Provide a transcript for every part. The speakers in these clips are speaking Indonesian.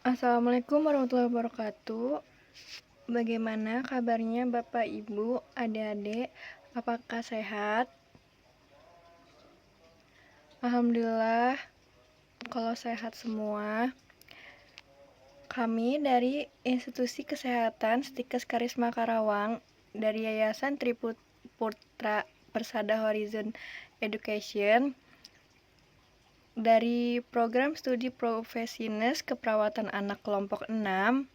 Assalamualaikum warahmatullahi wabarakatuh. Bagaimana kabarnya Bapak, Ibu, adik-adik? Apakah sehat? Alhamdulillah, kalau sehat semua. Kami dari Institusi Kesehatan Stikes Karisma Karawang dari Yayasan Triputra Persada Horizon Education dari program studi Profesines Keperawatan Anak kelompok 6.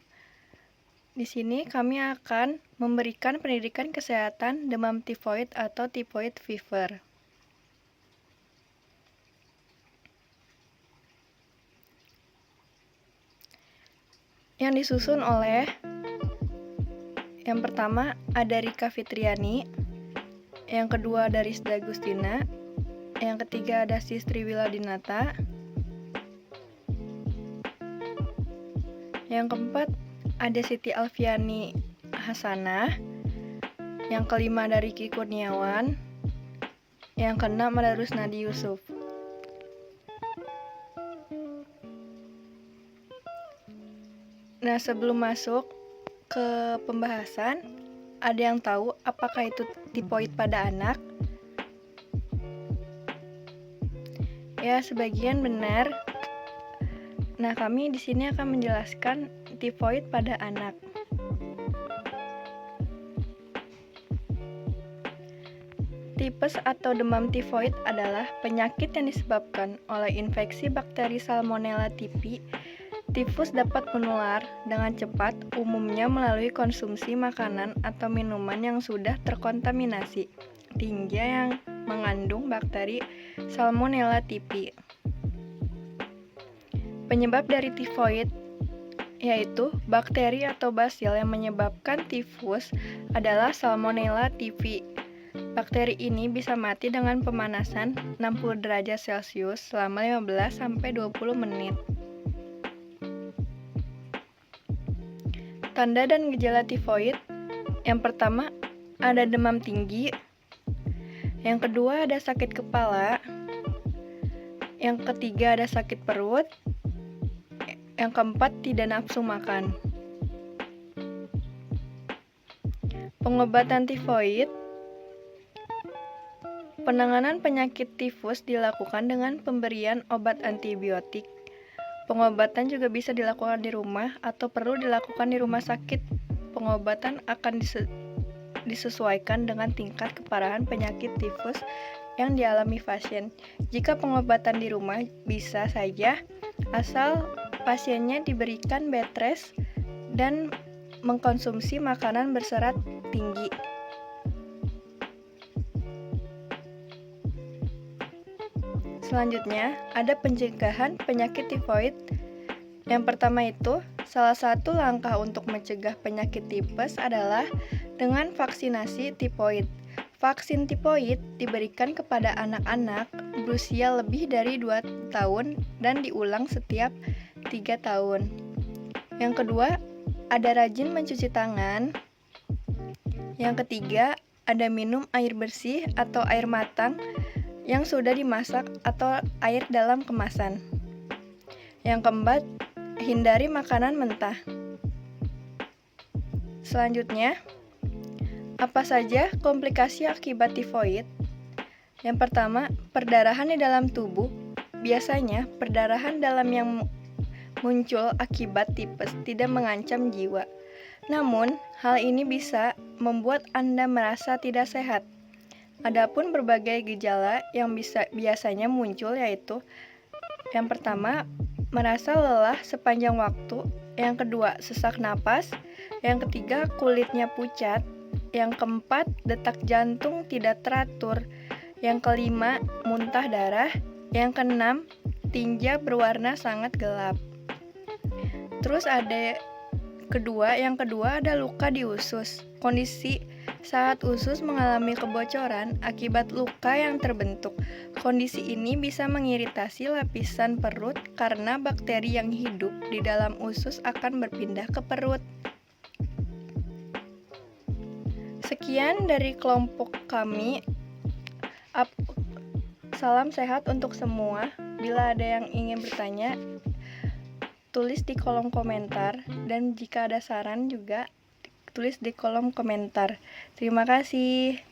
Di sini kami akan memberikan pendidikan kesehatan demam tifoid atau typhoid fever. Yang disusun oleh yang pertama ada Rika Fitriani, yang kedua ada Rizda Agustina, yang ketiga ada Sistri Wiladinata, yang keempat ada Siti Alfiani Hasanah, yang kelima ada Riki Kurniawan, yang keenam ada Rusnadi Yusuf. Nah, sebelum masuk ke pembahasan, ada yang tahu apakah itu tifoid pada anak? Ya, sebagian benar. Nah, kami di sini akan menjelaskan tifoid pada anak. Tipes atau demam tifoid adalah penyakit yang disebabkan oleh infeksi bakteri Salmonella typhi. Tifus dapat menular dengan cepat, umumnya melalui konsumsi makanan atau minuman yang sudah terkontaminasi tinja yang mengandung bakteri Salmonella typhi. Penyebab dari tifoid yaitu bakteri atau basil yang menyebabkan tifus adalah Salmonella typhi. Bakteri ini bisa mati dengan pemanasan 60 derajat Celcius selama 15-20 menit. Tanda dan gejala tifoid. Yang pertama, ada demam tinggi. Yang kedua, ada sakit kepala. Yang ketiga, ada sakit perut. Yang keempat, tidak nafsu makan. Pengobatan tifoid. Penanganan penyakit tifus dilakukan dengan pemberian obat antibiotik. Pengobatan juga bisa dilakukan di rumah atau perlu dilakukan di rumah sakit. Pengobatan akan disesuaikan dengan tingkat keparahan penyakit tifus yang dialami pasien. Jika pengobatan di rumah bisa saja, asal pasiennya diberikan bed rest dan mengkonsumsi makanan berserat tinggi. Selanjutnya, ada pencegahan penyakit tifoid. Yang pertama itu, salah satu langkah untuk mencegah penyakit tipes adalah dengan vaksinasi tifoid. Vaksin tifoid diberikan kepada anak-anak berusia lebih dari 2 tahun dan diulang setiap 3 tahun. Yang kedua, ada rajin mencuci tangan. Yang ketiga, ada minum air bersih atau air matang yang sudah dimasak atau air dalam kemasan. Yang keempat, hindari makanan mentah. Selanjutnya, apa saja komplikasi akibat tifoid? Yang pertama, perdarahan di dalam tubuh. Biasanya, perdarahan dalam yang muncul akibat tipes tidak mengancam jiwa. Namun, hal ini bisa membuat Anda merasa tidak sehat. Adapun berbagai gejala yang biasanya muncul yaitu yang pertama, merasa lelah sepanjang waktu. Yang kedua, sesak napas. Yang ketiga, kulitnya pucat. Yang keempat, detak jantung tidak teratur. Yang kelima, muntah darah. Yang keenam, tinja berwarna sangat gelap. Terus yang kedua ada luka di usus. Kondisi saat usus mengalami kebocoran akibat luka yang terbentuk. Kondisi ini bisa mengiritasi lapisan perut karena bakteri yang hidup di dalam usus akan berpindah ke perut. Sekian dari kelompok kami. Salam sehat untuk semua. Bila ada yang ingin bertanya, tulis di kolom komentar, dan jika ada saran juga tulis di kolom komentar. Terima kasih.